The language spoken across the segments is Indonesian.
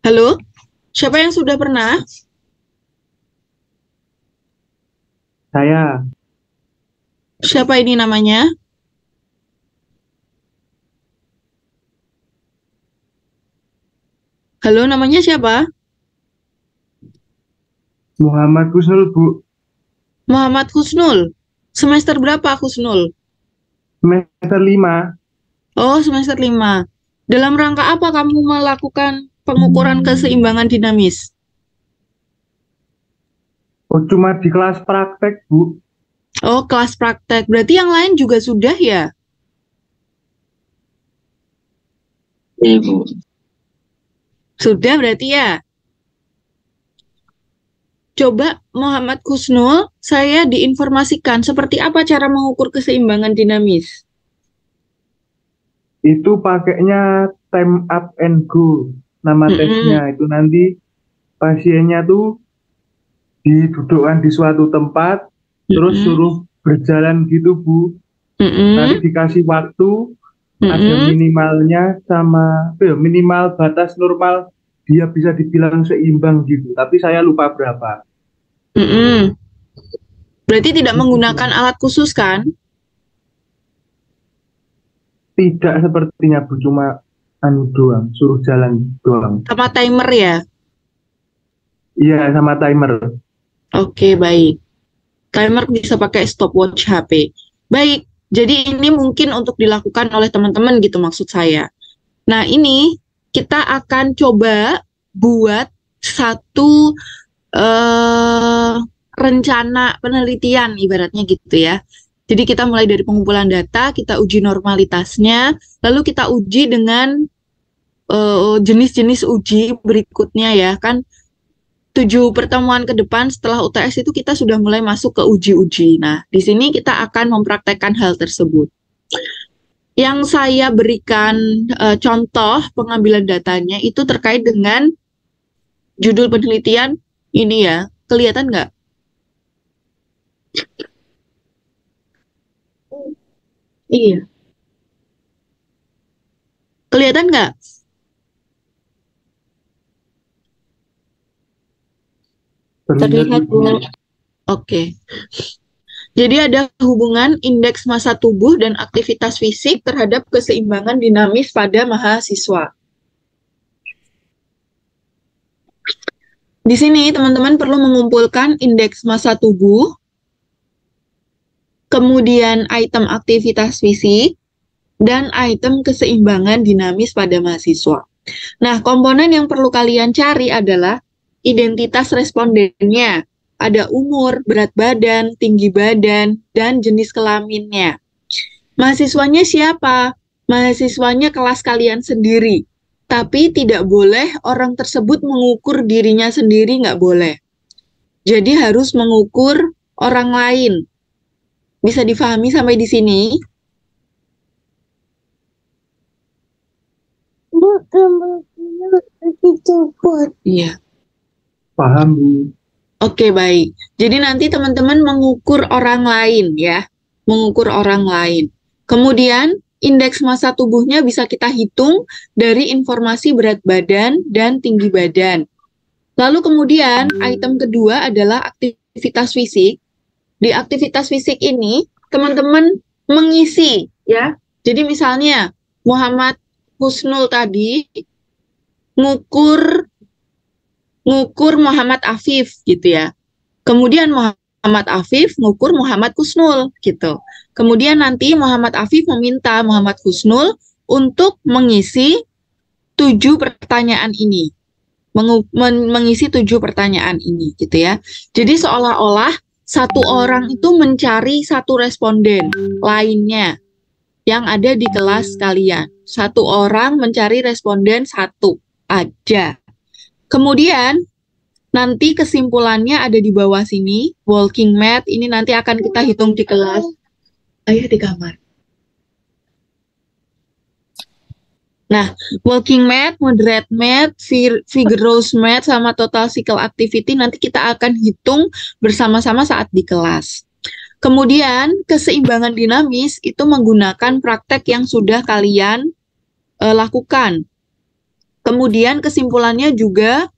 Halo, siapa yang sudah pernah? Saya Siapa ini namanya? Halo, namanya siapa? Muhammad Husnul, Bu. Muhammad Husnul. Semester berapa Husnul? Semester 5. Oh, semester 5. Dalam rangka apa kamu melakukan pengukuran keseimbangan dinamis? Oh, cuma di kelas praktek, Bu. Oh, kelas praktek. Berarti yang lain juga sudah ya? Iya, Bu. Sudah berarti ya? Coba Muhammad Husnul, saya diinformasikan seperti apa cara mengukur keseimbangan dinamis. Itu pakainya time up and go. Nama tesnya Mm-mm, itu nanti pasiennya tuh didudukkan di suatu tempat, terus mm-mm, suruh berjalan gitu, Bu. Nanti mm-mm, dikasih waktu, ada mm-mm, minimalnya sama minimal batas normal dia bisa dibilang seimbang gitu. Tapi saya lupa berapa. mm-mm. Berarti tidak Gitu, Bu. menggunakan alat khusus kan? Tidak sepertinya, Bu, cuma anu doang, suruh jalan doang. Sama timer ya? Iya, sama timer. Oke, baik. Timer bisa pakai stopwatch HP. Baik, jadi ini mungkin untuk dilakukan oleh teman-teman gitu maksud saya. Nah, ini kita akan coba buat satu eh, rencana penelitian ibaratnya gitu ya. Jadi kita mulai dari pengumpulan data, kita uji normalitasnya, lalu kita uji dengan jenis-jenis uji berikutnya ya kan 7 pertemuan ke depan setelah UTS itu kita sudah mulai masuk ke uji-uji. Nah, di sini kita akan mempraktekkan hal tersebut. Yang saya berikan contoh pengambilan datanya itu terkait dengan judul penelitian ini ya. Kelihatan nggak? Iya. Kelihatan nggak? Terlihat, Terlihat, Ibu. Bu. Oke. Jadi ada hubungan indeks massa tubuh dan aktivitas fisik terhadap keseimbangan dinamis pada mahasiswa. Di sini teman-teman perlu mengumpulkan indeks massa tubuh, kemudian item aktivitas fisik, dan item keseimbangan dinamis pada mahasiswa. Nah, komponen yang perlu kalian cari adalah identitas respondennya. Ada umur, berat badan, tinggi badan, dan jenis kelaminnya. Mahasiswanya siapa? Mahasiswanya kelas kalian sendiri. Tapi tidak boleh orang tersebut mengukur dirinya sendiri, nggak boleh. Jadi harus mengukur orang lain. Bisa difahami sampai di sini? Bukan dicopot. Iya. Paham, Bu. Oke, baik. Jadi nanti teman-teman mengukur orang lain ya. Mengukur orang lain. Kemudian indeks massa tubuhnya bisa kita hitung dari informasi berat badan dan tinggi badan. Lalu kemudian item kedua adalah aktivitas fisik. Di aktivitas fisik ini teman-teman mengisi ya. Jadi misalnya Muhammad Husnul tadi ngukur ngukur Muhammad Afif gitu ya. Kemudian Muhammad Afif ngukur Muhammad Husnul gitu. Kemudian nanti Muhammad Afif meminta Muhammad Husnul untuk mengisi 7 pertanyaan ini. Mengisi 7 pertanyaan ini gitu ya. Jadi seolah-olah satu orang itu mencari satu responden lainnya yang ada di kelas kalian. Satu orang mencari responden satu aja. Kemudian nanti kesimpulannya ada di bawah sini, walking mat, ini nanti akan kita hitung di kelas. Ayah di kamar. Nah, walking mat, moderate mat, vigorous mat, sama total cycle activity nanti kita akan hitung bersama-sama saat di kelas. Kemudian, keseimbangan dinamis itu menggunakan praktek yang sudah kalian lakukan. Kemudian kesimpulannya juga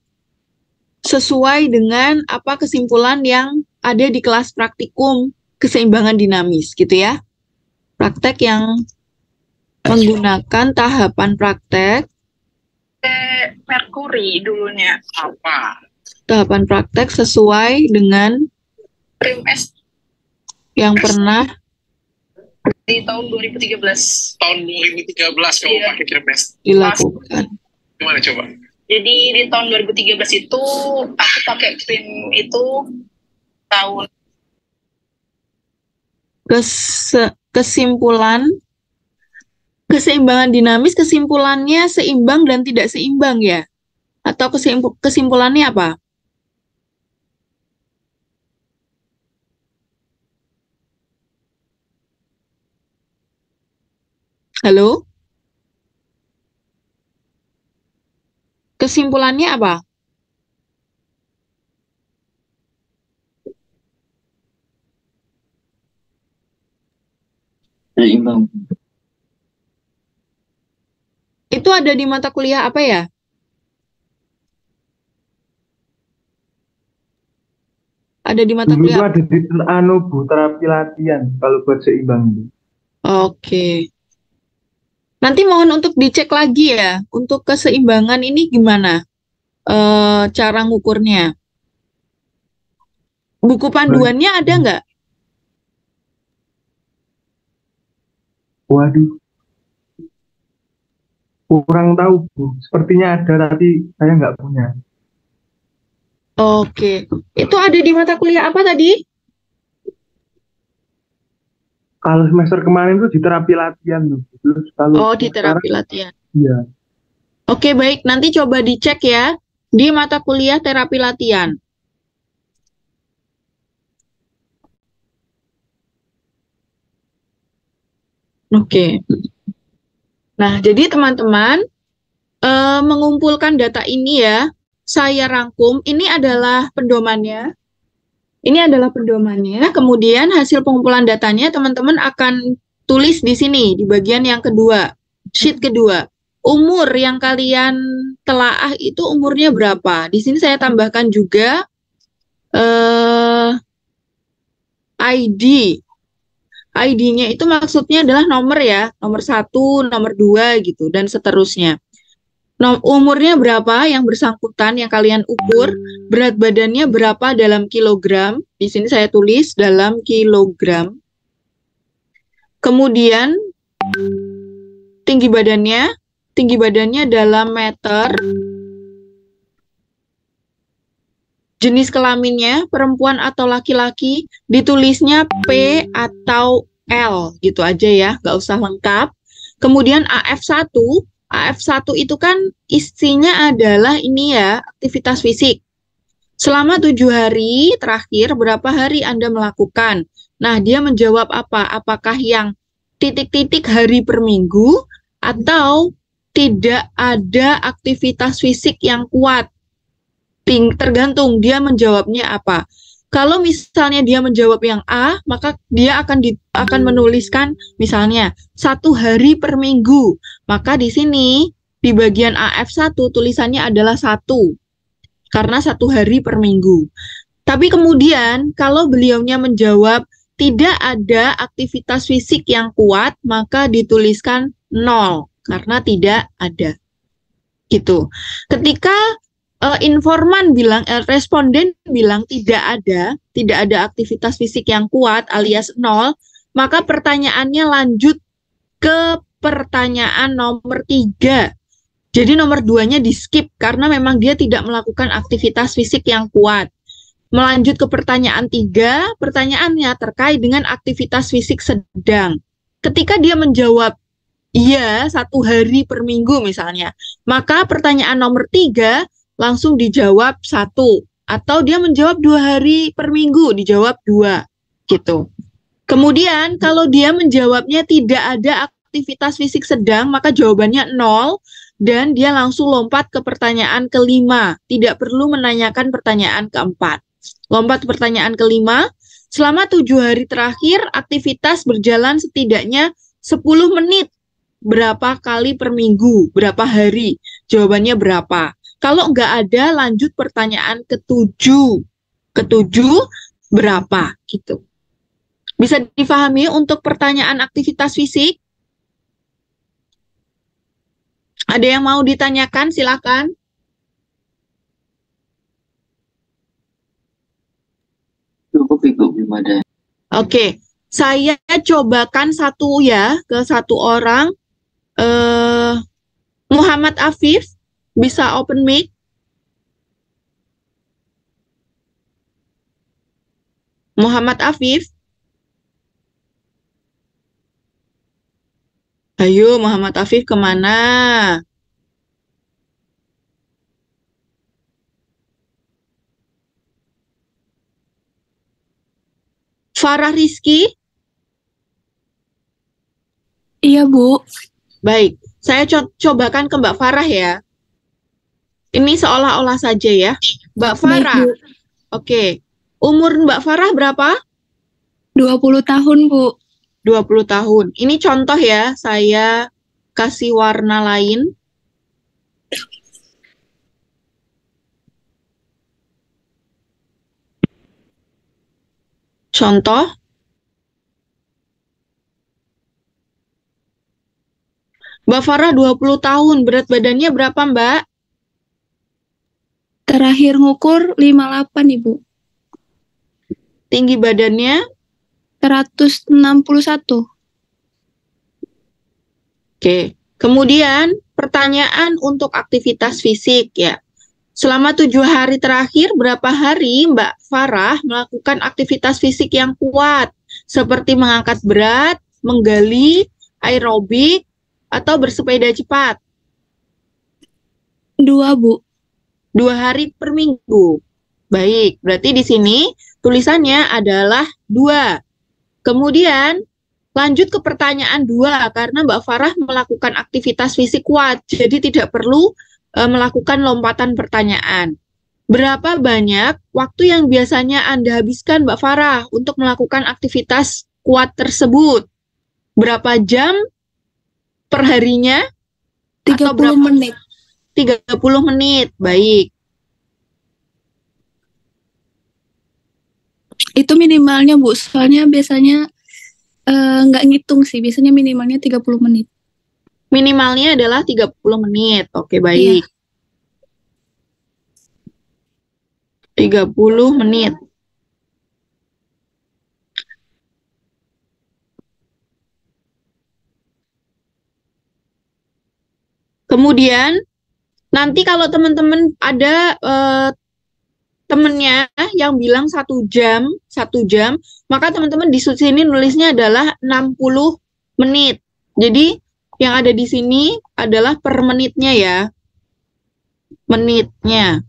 sesuai dengan apa kesimpulan yang ada di kelas praktikum keseimbangan dinamis gitu ya. Praktek yang menggunakan tahapan praktek. Merkuri dulunya. Apa? Tahapan praktek sesuai dengan Trim S yang pernah di tahun 2013. Tahun 2013 kamu Iya. pakai Kirmes. dilakukan. Gimana coba? Jadi di tahun 2013 itu aku pakai krim itu tahun Kesimpulan keseimbangan dinamis, kesimpulannya seimbang dan tidak seimbang ya? Atau kesimpulannya apa? Halo? Kesimpulannya apa? Seimbang. Itu ada di mata kuliah apa ya? Ada di mata Dulu tuh kuliah. ada di Bu, terapi latihan kalau buat seimbang itu. Oke. Nanti mohon untuk dicek lagi ya. Untuk keseimbangan ini gimana? Cara ngukurnya. Buku panduannya ada nggak? Waduh, kurang tahu Bu. Sepertinya ada tapi saya nggak punya. Oke. Itu ada di mata kuliah apa tadi? Kalau semester kemarin tuh di terapi latihan tuh. Terus kalau Oh, di sekarang, terapi latihan. iya. Oke, baik. Nanti coba dicek ya. Di mata kuliah terapi latihan. Oke. Nah, jadi teman-teman, mengumpulkan data ini ya, saya rangkum. Ini adalah pedomannya. Ini adalah pedomannya. Kemudian hasil pengumpulan datanya teman-teman akan tulis di sini, di bagian yang kedua, sheet kedua. Umur yang kalian telaah itu umurnya berapa? Di sini saya tambahkan juga ID. ID-nya itu maksudnya adalah nomor ya, nomor 1, nomor 2 gitu, dan seterusnya. Umurnya berapa yang bersangkutan yang kalian ukur, berat badannya berapa dalam kilogram, di sini saya tulis dalam kilogram. Kemudian tinggi badannya dalam meter. Jenis kelaminnya, perempuan atau laki-laki, ditulisnya P atau L, gitu aja ya, nggak usah lengkap. Kemudian AF1 itu kan isinya adalah ini ya, aktivitas fisik. Selama 7 hari terakhir, berapa hari Anda melakukan? Nah, dia menjawab apa? Apakah yang titik-titik hari per minggu, atau tidak ada aktivitas fisik yang kuat? Tergantung dia menjawabnya apa. Kalau misalnya dia menjawab yang A, maka dia akan menuliskan misalnya 1 hari per minggu. Maka di sini di bagian AF1 tulisannya adalah 1 karena 1 hari per minggu. Tapi kemudian kalau beliaunya menjawab tidak ada aktivitas fisik yang kuat, maka dituliskan 0 karena tidak ada. Gitu. Ketika informan bilang, responden bilang tidak ada aktivitas fisik yang kuat alias 0, maka pertanyaannya lanjut ke pertanyaan nomor 3. Jadi nomor 2-nya di skip karena memang dia tidak melakukan aktivitas fisik yang kuat. Melanjut ke pertanyaan 3, pertanyaannya terkait dengan aktivitas fisik sedang. Ketika dia menjawab iya 1 hari per minggu misalnya, maka pertanyaan nomor 3 langsung dijawab 1, atau dia menjawab 2 hari per minggu, dijawab 2, gitu. Kemudian kalau dia menjawabnya tidak ada aktivitas fisik sedang, maka jawabannya 0, dan dia langsung lompat ke pertanyaan kelima, tidak perlu menanyakan pertanyaan keempat. Lompat ke pertanyaan kelima, selama 7 hari terakhir aktivitas berjalan setidaknya 10 menit. Berapa kali per minggu, berapa hari? jawabannya berapa. Kalau nggak ada, lanjut pertanyaan ketujuh. Ketujuh berapa gitu. Bisa difahami untuk pertanyaan aktivitas fisik? Ada yang mau ditanyakan? Silakan. Cukup Ibu, belum ada. Oke, saya cobakan satu ya ke satu orang. Muhammad Afif, bisa open mic? Muhammad Afif. Ayo, Muhammad Afif kemana? Farah Rizky? Iya, Bu. Baik, saya cobakan ke Mbak Farah ya. Ini seolah-olah saja ya. Mbak Baik, Farah, Bu. oke. Umur Mbak Farah berapa? 20 tahun, Bu. 20 tahun. Ini contoh ya, saya kasih warna lain. Contoh. Mbak Farah 20 tahun, berat badannya berapa, Mbak? Terakhir ngukur 58, Ibu. Tinggi badannya? 161. Oke. Kemudian, pertanyaan untuk aktivitas fisik ya. Selama 7 hari terakhir, berapa hari Mbak Farah melakukan aktivitas fisik yang kuat? Seperti mengangkat berat, menggali, aerobik, atau bersepeda cepat? 2, Bu. 2 hari per minggu. Baik, berarti di sini tulisannya adalah 2. Kemudian, lanjut ke pertanyaan 2, karena Mbak Farah melakukan aktivitas fisik kuat, jadi tidak perlu melakukan lompatan pertanyaan. Berapa banyak waktu yang biasanya Anda habiskan, Mbak Farah, untuk melakukan aktivitas kuat tersebut? Berapa jam per harinya? 30 Atau berapa? menit. 30 menit, baik. Itu minimalnya, Bu. Soalnya biasanya nggak ngitung sih. Biasanya minimalnya 30 menit. Minimalnya adalah 30 menit. Oke, baik. Iya. 30 menit. Kemudian, nanti kalau teman-teman ada temennya yang bilang 1 jam, maka teman-teman di sini nulisnya adalah 60 menit. Jadi, yang ada di sini adalah per menitnya ya. Menitnya.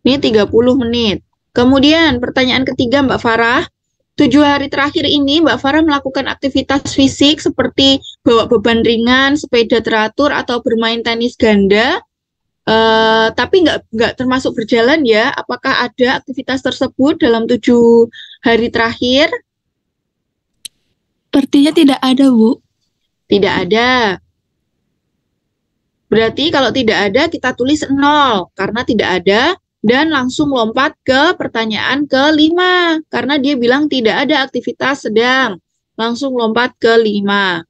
Ini 30 menit. Kemudian, pertanyaan ketiga Mbak Farah. 7 hari terakhir ini Mbak Farah melakukan aktivitas fisik seperti bawa beban ringan, sepeda teratur, atau bermain tenis ganda. Tapi nggak termasuk berjalan ya. Apakah ada aktivitas tersebut dalam 7 hari terakhir? Sepertinya tidak ada, Bu. Tidak ada. Berarti kalau tidak ada kita tulis 0 karena tidak ada, dan langsung lompat ke pertanyaan ke-5 karena dia bilang tidak ada aktivitas sedang. Langsung lompat ke 5.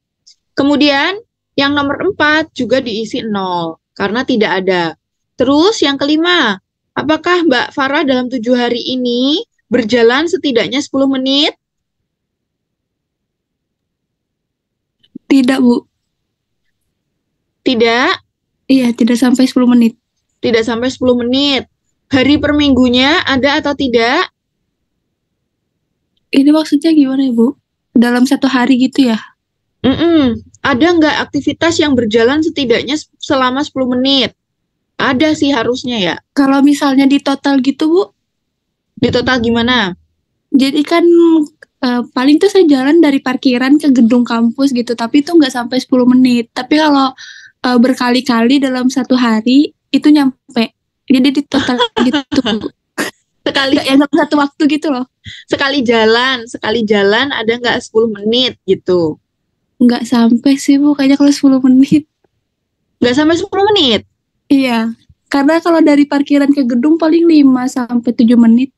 Kemudian yang nomor 4 juga diisi 0 karena tidak ada. Terus yang ke-5, apakah Mbak Farah dalam 7 hari ini berjalan setidaknya 10 menit? Tidak, Bu. Tidak? Iya, tidak sampai 10 menit. Tidak sampai 10 menit. Hari per minggunya ada atau tidak? Ini maksudnya gimana, Bu? Dalam 1 hari gitu ya? Ada nggak aktivitas yang berjalan setidaknya selama 10 menit? Ada sih harusnya ya. Kalau misalnya di total gitu, Bu, Di total gimana? jadi kan paling tuh saya jalan dari parkiran ke gedung kampus gitu, tapi itu nggak sampai 10 menit. Tapi kalau berkali-kali dalam 1 hari, itu nyampe. Jadi di total gitu, Bu. Sekali Nggak yang dalam 1 waktu gitu loh. sekali jalan ada nggak 10 menit gitu? Nggak sampai sih, Bu, kayaknya kalau 10 menit. Nggak sampai 10 menit. Iya, karena kalau dari parkiran ke gedung paling 5 sampai 7 menit.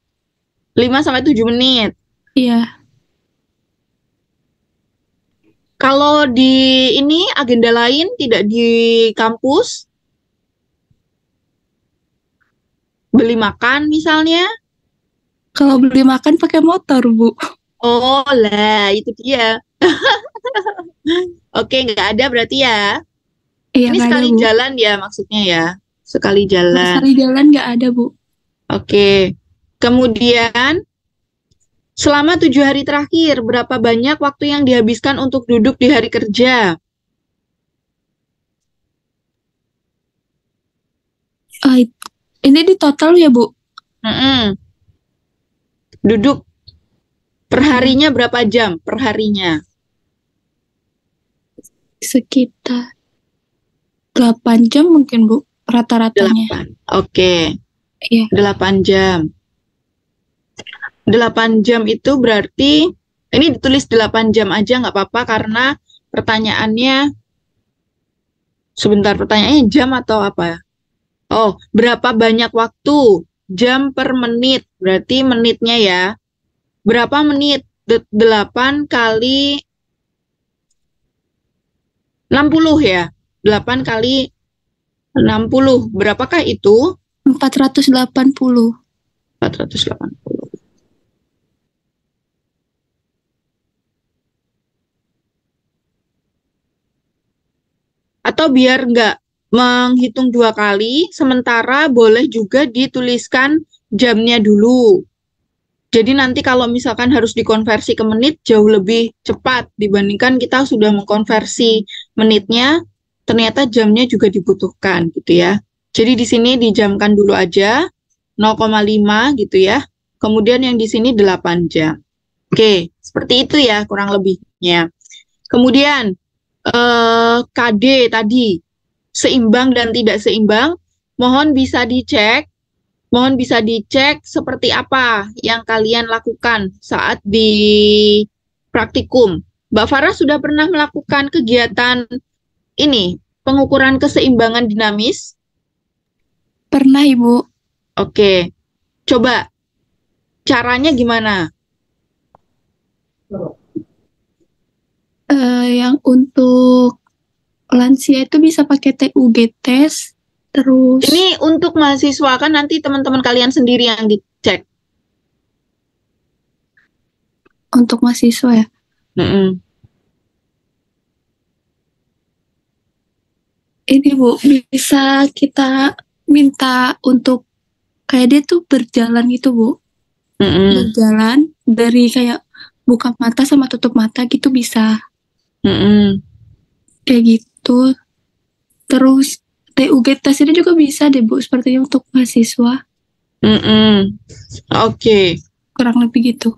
5 sampai 7 menit. Iya, Kalau di ini agenda lain tidak di kampus, beli makan misalnya. kalau beli makan pakai motor, Bu. Oh lah, itu dia. Oke, nggak ada berarti ya. Iya, Ini nggak ada, sekali Bu. jalan ya maksudnya ya. Sekali jalan. Sekali jalan nggak ada, Bu. Oke. Kemudian, selama 7 hari terakhir, berapa banyak waktu yang dihabiskan untuk duduk di hari kerja? Ini di total ya, Bu? Mm-mm. Duduk per harinya berapa jam? Per harinya. Sekitar 8 jam mungkin, Bu, rata-ratanya. 8. Oke. Iya. 8 jam. 8 jam itu berarti, ini ditulis 8 jam aja nggak apa-apa karena pertanyaannya, sebentar, pertanyaannya jam atau apa? Oh, berapa banyak waktu? Jam per menit, berarti menitnya ya. Berapa menit? 8 kali 60 ya? 8 kali 60, berapakah itu? 480. 480. Atau biar nggak menghitung 2 kali, sementara boleh juga dituliskan jamnya dulu. Jadi nanti kalau misalkan harus dikonversi ke menit, jauh lebih cepat dibandingkan kita sudah mengkonversi menitnya, ternyata jamnya juga dibutuhkan gitu ya. Jadi di sini dijamkan dulu aja, 0,5 gitu ya. Kemudian yang di sini 8 jam. Oke, seperti itu ya kurang lebihnya. Kemudian KD tadi, seimbang dan tidak seimbang, mohon bisa dicek seperti apa yang kalian lakukan saat di praktikum. Mbak Farah sudah pernah melakukan kegiatan ini, pengukuran keseimbangan dinamis? Pernah, Ibu. Oke, coba caranya gimana? Yang untuk lansia itu bisa pakai TUG test, terus Ini untuk mahasiswa kan nanti teman-teman kalian sendiri yang dicek. untuk mahasiswa ya. Mm-mm. Ini Bu, bisa kita minta untuk kayak dia tuh berjalan gitu Bu. Mm-mm. Berjalan dari kayak buka mata sama tutup mata gitu bisa. Mm-mm. Kayak gitu. Terus TUG test ini juga bisa deh Bu, sepertinya untuk mahasiswa. Mm-mm. Oke. Kurang lebih gitu.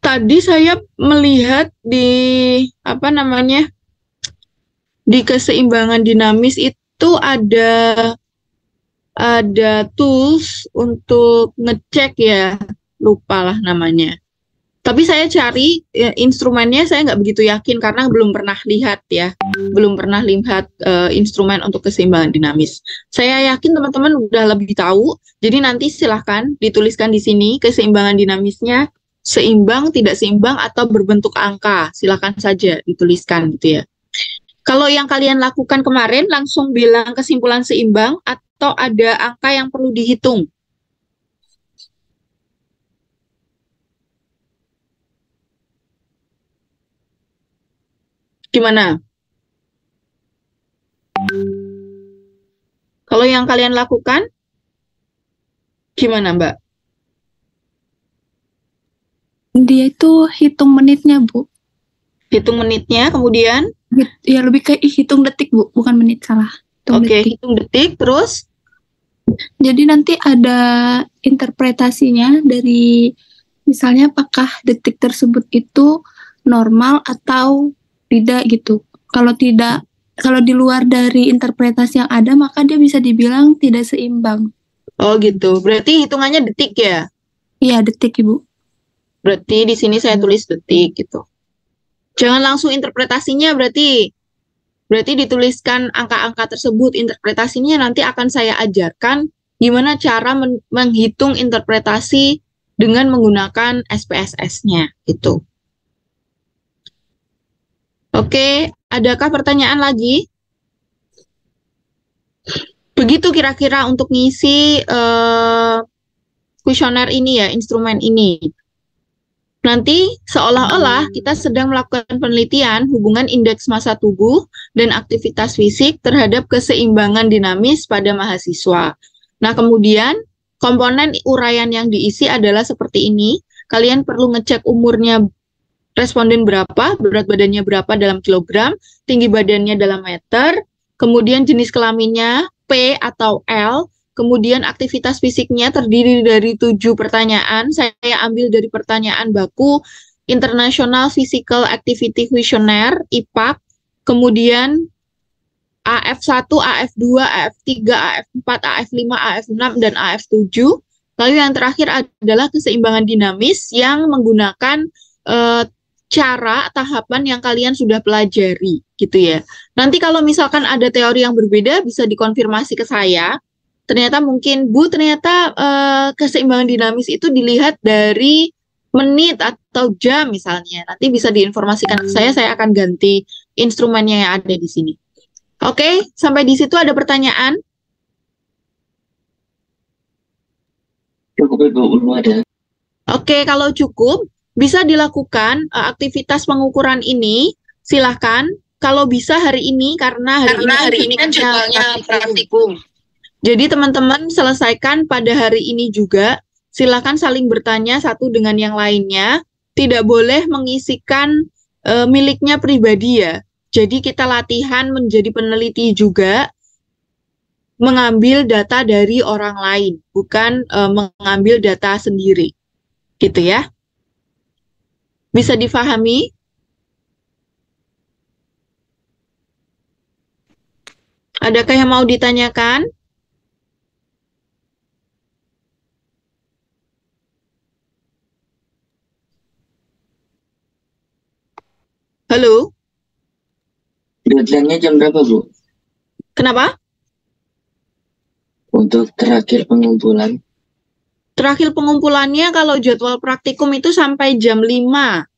Tadi saya melihat di di keseimbangan dinamis itu ada tools untuk ngecek ya, lupa lah namanya. Tapi saya cari instrumennya, saya nggak begitu yakin karena belum pernah lihat ya, instrumen untuk keseimbangan dinamis. Saya yakin teman-teman udah lebih tahu, jadi nanti silahkan dituliskan di sini keseimbangan dinamisnya seimbang, tidak seimbang, atau berbentuk angka. Silahkan saja dituliskan gitu ya. Kalau yang kalian lakukan kemarin langsung bilang kesimpulan seimbang atau ada angka yang perlu dihitung. Gimana? Kalau yang kalian lakukan, gimana Mbak? Dia itu hitung menitnya Bu. Hitung menitnya, kemudian? Ya lebih kayak hitung detik Bu, bukan menit, salah. Oke, hitung detik, terus? Jadi nanti ada interpretasinya dari misalnya apakah detik tersebut itu normal atau tidak gitu. Kalau tidak, kalau di luar dari interpretasi yang ada, maka dia bisa dibilang tidak seimbang. Oh gitu, berarti hitungannya detik ya? Iya, detik Ibu. Berarti di sini saya tulis detik gitu. Jangan langsung interpretasinya berarti. Berarti dituliskan angka-angka tersebut, interpretasinya nanti akan saya ajarkan gimana cara menghitung interpretasi dengan menggunakan SPSS-nya gitu. Oke, adakah pertanyaan lagi? Begitu kira-kira untuk ngisi kuesioner ini ya, instrumen ini. Nanti seolah-olah kita sedang melakukan penelitian hubungan indeks massa tubuh dan aktivitas fisik terhadap keseimbangan dinamis pada mahasiswa. Nah, kemudian komponen uraian yang diisi adalah seperti ini. Kalian perlu ngecek umurnya responden berapa, berat badannya berapa dalam kilogram, tinggi badannya dalam meter, kemudian jenis kelaminnya P atau L, kemudian aktivitas fisiknya terdiri dari 7 pertanyaan. Saya ambil dari pertanyaan baku International Physical Activity Questionnaire, IPAQ, kemudian AF1, AF2, AF3, AF4, AF5, AF6, dan AF7. Lalu yang terakhir adalah keseimbangan dinamis yang menggunakan cara, tahapan yang kalian sudah pelajari, gitu ya. Nanti kalau misalkan ada teori yang berbeda, bisa dikonfirmasi ke saya. Ternyata mungkin, Bu, ternyata keseimbangan dinamis itu dilihat dari menit atau jam misalnya. Nanti bisa diinformasikan ke saya akan ganti instrumennya yang ada di sini. Oke, sampai di situ ada pertanyaan? Cukup Ibu, belum ada. Oke, kalau cukup, bisa dilakukan aktivitas pengukuran ini, silahkan. Kalau bisa hari ini, karena hari ini kan jadwalnya praktikum. Jadi teman-teman selesaikan pada hari ini juga, silakan saling bertanya satu dengan yang lainnya, tidak boleh mengisikan miliknya pribadi ya. Jadi kita latihan menjadi peneliti juga, mengambil data dari orang lain, bukan mengambil data sendiri, gitu ya. Bisa difahami? Adakah yang mau ditanyakan? Halo? Deadline-nya jam berapa, Bu? Kenapa? Untuk terakhir pengumpulan. Terakhir pengumpulannya kalau jadwal praktikum itu sampai jam 5.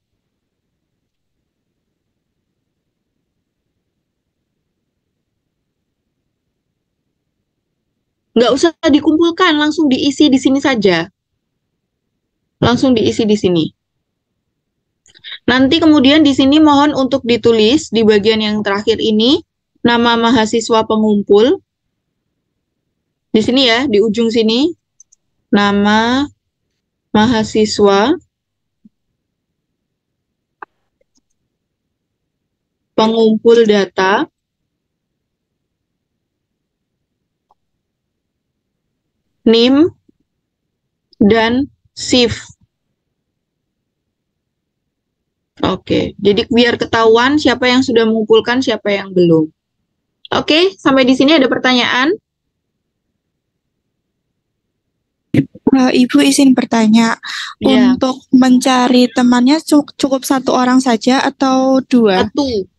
Nggak usah dikumpulkan, langsung diisi di sini saja. Langsung diisi di sini. Nanti kemudian di sini mohon untuk ditulis di bagian yang terakhir ini, nama mahasiswa pengumpul. Di sini ya, di ujung sini. Nama mahasiswa pengumpul data, NIM, dan shift. Oke, jadi biar ketahuan siapa yang sudah mengumpulkan, siapa yang belum. Oke, sampai di sini ada pertanyaan? Ibu izin bertanya, Ya. untuk mencari temannya cukup satu orang saja atau dua?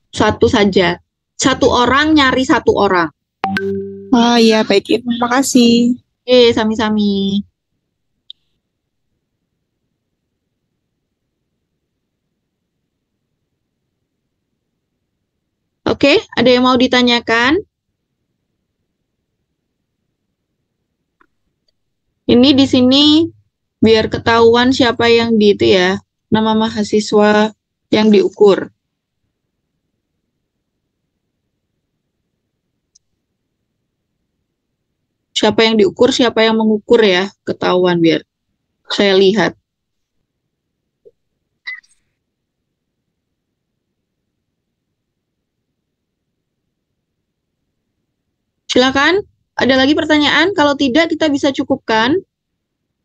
Satu saja. Satu orang nyari satu orang. Oh iya, baik Ibu. Terima kasih. Oke, sami-sami. Oke, ada yang mau ditanyakan? Ini di sini biar ketahuan siapa yang di itu ya, nama mahasiswa yang diukur. Siapa yang diukur, siapa yang mengukur ya, ketahuan biar saya lihat. Silakan, ada lagi pertanyaan? Kalau tidak, kita bisa cukupkan.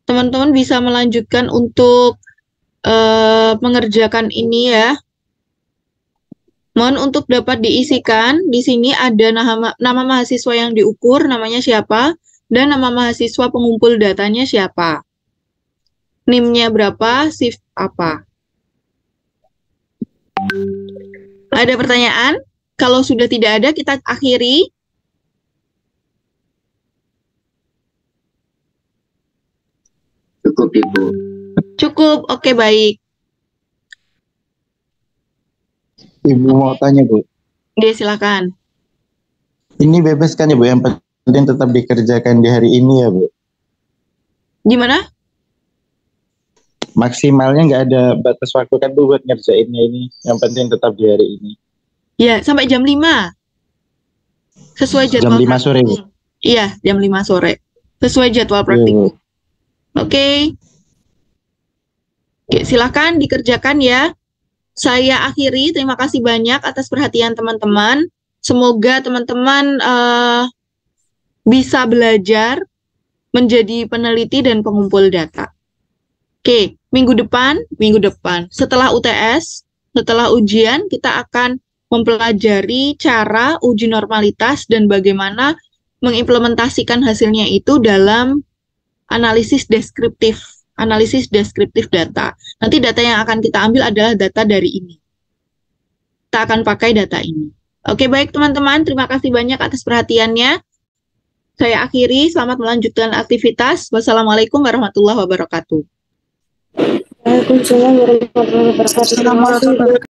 Teman-teman bisa melanjutkan untuk mengerjakan ini ya. Mohon untuk dapat diisikan. Di sini ada nama mahasiswa yang diukur, namanya siapa, dan nama mahasiswa pengumpul datanya siapa. NIM-nya berapa, shift apa. Ada pertanyaan? Kalau sudah tidak ada, kita akhiri. Cukup Ibu. Cukup, oke baik. Ibu mau tanya Bu, Dia silakan. ini bebas kan ya Bu, yang penting tetap dikerjakan di hari ini ya Bu? Gimana? Maksimalnya nggak ada batas waktu kan Bu buat ngerjainnya ini, yang penting tetap di hari ini. Ya, sampai jam 5. Sesuai Jam jadwal 5 sore Bu? praktikum. Iya, jam 5 sore. Sesuai jadwal Iya, Bu. praktikum. Oke. Oke, silakan dikerjakan ya. Saya akhiri, terima kasih banyak atas perhatian teman-teman. Semoga teman-teman bisa belajar menjadi peneliti dan pengumpul data. Oke, minggu depan, setelah UTS, setelah ujian, kita akan mempelajari cara uji normalitas dan bagaimana mengimplementasikan hasilnya itu dalam analisis deskriptif data. Nanti data yang akan kita ambil adalah data dari ini. Kita akan pakai data ini. Oke, baik teman-teman, terima kasih banyak atas perhatiannya. Saya akhiri, selamat melanjutkan aktivitas. Wassalamualaikum warahmatullahi wabarakatuh. Waalaikumsalam warahmatullahi wabarakatuh.